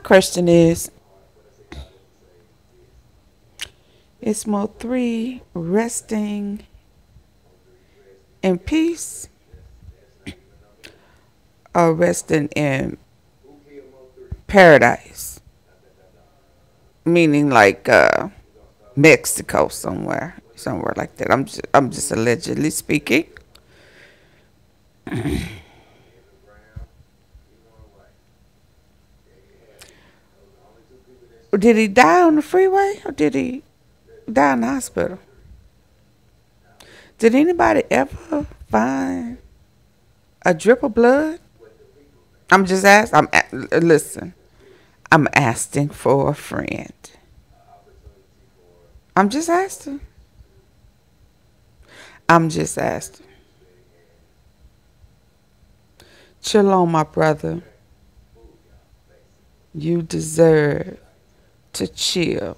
question is Mo 3 resting in peace or resting in paradise? Meaning like Mexico somewhere like that. I'm just allegedly speaking. Did he die on the freeway or did he die in the hospital? Did anybody ever find a drip of blood? I'm just asking. Listen, I'm asking for a friend. I'm just asking. Shalom, my brother. You deserve to chill